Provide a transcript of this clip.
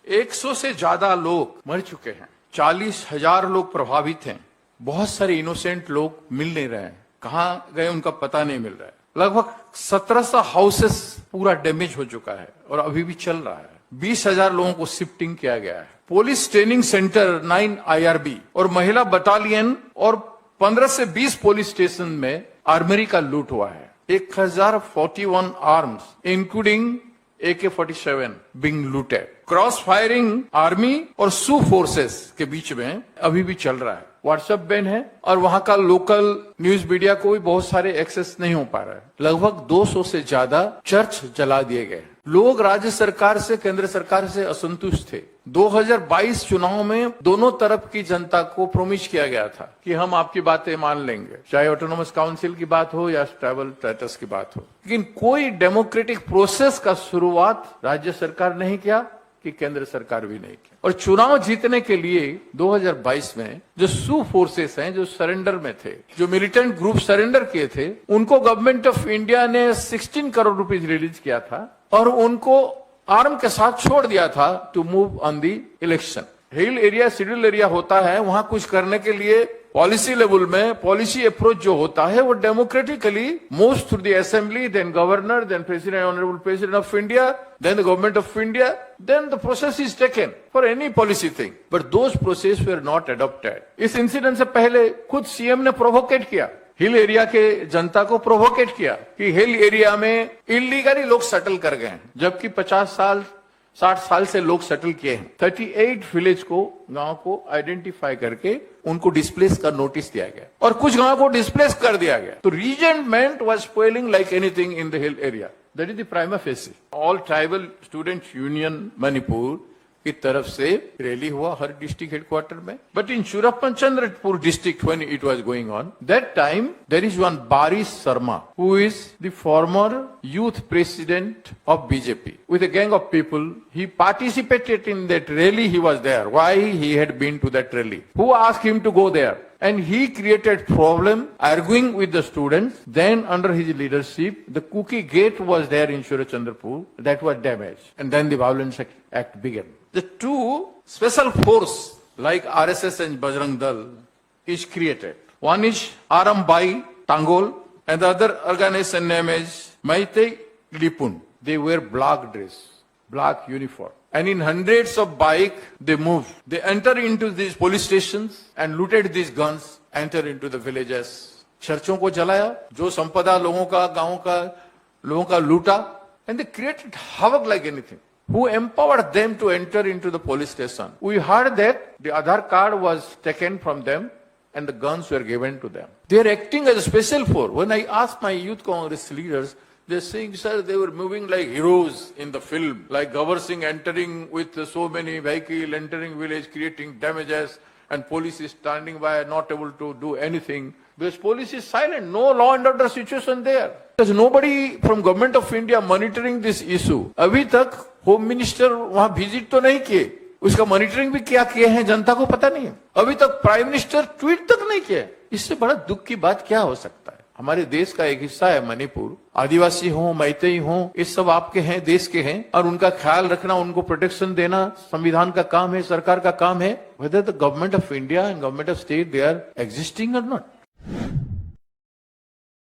100 से ज्यादा लोग मर चुके हैं, 40,000 लोग प्रभावित हैं, बहुत सारे इनोसेंट लोग मिल नहीं रहे हैं, कहाँ गए उनका पता नहीं मिल रहा है। लगभग 1700 हाउसेस पूरा डैमेज हो चुका है और अभी भी चल रहा है। 20,000 लोगों को शिफ्टिंग किया गया है। पुलिस ट्रेनिंग सेंटर 9 IRB और महिला बटालियन और 15 से 20 पुलिस स्टेशन में आर्मरी का लूट हुआ है। 1041 arms including AK-47 being looted. Cross firing army और सू फोर्सेस के बीच में अभी भी चल रहा है। व्हाट्सएप बैन है और वहां का लोकल न्यूज मीडिया को भी बहुत सारे एक्सेस नहीं हो पा रहा है। लगभग 200 से ज्यादा चर्च जला दिए गए। लोग राज्य सरकार से, केंद्र सरकार से असंतुष्ट थे। 2022 चुनाव में दोनों तरफ की जनता को प्रोमिस किया गया था कि हम आपकी बातें मान लेंगे, चाहे ऑटोनोमस काउंसिल की बात हो या ट्राइबल स्टेटस की बात हो, लेकिन कोई डेमोक्रेटिक प्रोसेस का शुरुआत राज्य सरकार नहीं किया कि केंद्र सरकार भी नहीं किया। और चुनाव जीतने के लिए 2022 में जो सू फोर्सेस हैं, जो सरेंडर में थे, जो मिलिटेंट ग्रुप सरेंडर किए थे, उनको गवर्नमेंट ऑफ इंडिया ने 16 करोड़ रुपीज रिलीज किया था और उनको आर्म के साथ छोड़ दिया था to move on the election. Hill area, schedule area होता है, वहां कुछ करने के लिए पॉलिसी लेवल में पॉलिसी अप्रोच जो होता है वो democratically moves through the assembly, then governor, then president, honourable president of India, then the government of India, then the process is taken for any policy thing, but those process were not adopted. इस incident से पहले खुद CM ने प्रोवोकेट किया, hill area के जनता को प्रोवोकेट किया कि हिल एरिया में इलीगली लोग सेटल कर गए हैं, जबकि 60 साल से लोग सेटल किए हैं। 38 विलेज को, गांव को आइडेंटिफाई करके उनको डिस्प्लेस का नोटिस दिया गया और कुछ गांव को डिस्प्लेस कर दिया गया। तो regiment was spoiling like anything in the hill area. That is the prima facie. All tribal students union Manipur की तरफ से रैली हुआ हर डिस्ट्रिक्ट हेडक्वार्टर में। But in Churapachandra district, when it was going on, that time there is one Baris Sharma, who is the former youth president of BJP. With a gang of people, he participated in that rally. He was there. Why he had been to that rally? Who asked him to go there? And he created problem, arguing with the students. Then under his leadership, the Cookie Gate was there in Churachandrapur. That was damaged. And then the violence act began. The two special force like RSS and Bajrang Dal is created. One is Arambai Tangol and the other organization name is Maitei Lipun. They wear black dress, black uniform. And in hundreds of bike, they move. They enter into these police stations and looted these guns, enter into the villages. चर्चों को जलाया, जो संपदा लोगों का, गांव का, लोगों का लूटा, and they created havoc like anything. Who empowered them to enter into the police station? We heard that the Aadhaar card was taken from them and the guns were given to them. They are acting as a special force. When I asked my youth congress leaders, they're saying, sir, they were moving like heroes in the film, like Gawar Singh entering with so many vehicles, entering village, creating damages, and police is standing by, not able to do anything. Because police is silent, no law and order situation there. There's nobody from government of India monitoring this issue. अभी तक home minister वहां visit तो नहीं किए, उसका monitoring भी क्या किए हैं जनता को पता नहीं है। अभी तक प्राइम मिनिस्टर ट्वीट तक नहीं किया। इससे बड़ा दुख की बात क्या हो सकता है? हमारे देश का एक हिस्सा है मणिपुर। आदिवासी हो, मैतेई हो, ये सब आपके हैं, देश के हैं, और उनका ख्याल रखना, उनको प्रोटेक्शन देना संविधान का काम है, सरकार का काम है। Whether the government of India and government of state, they are existing or not.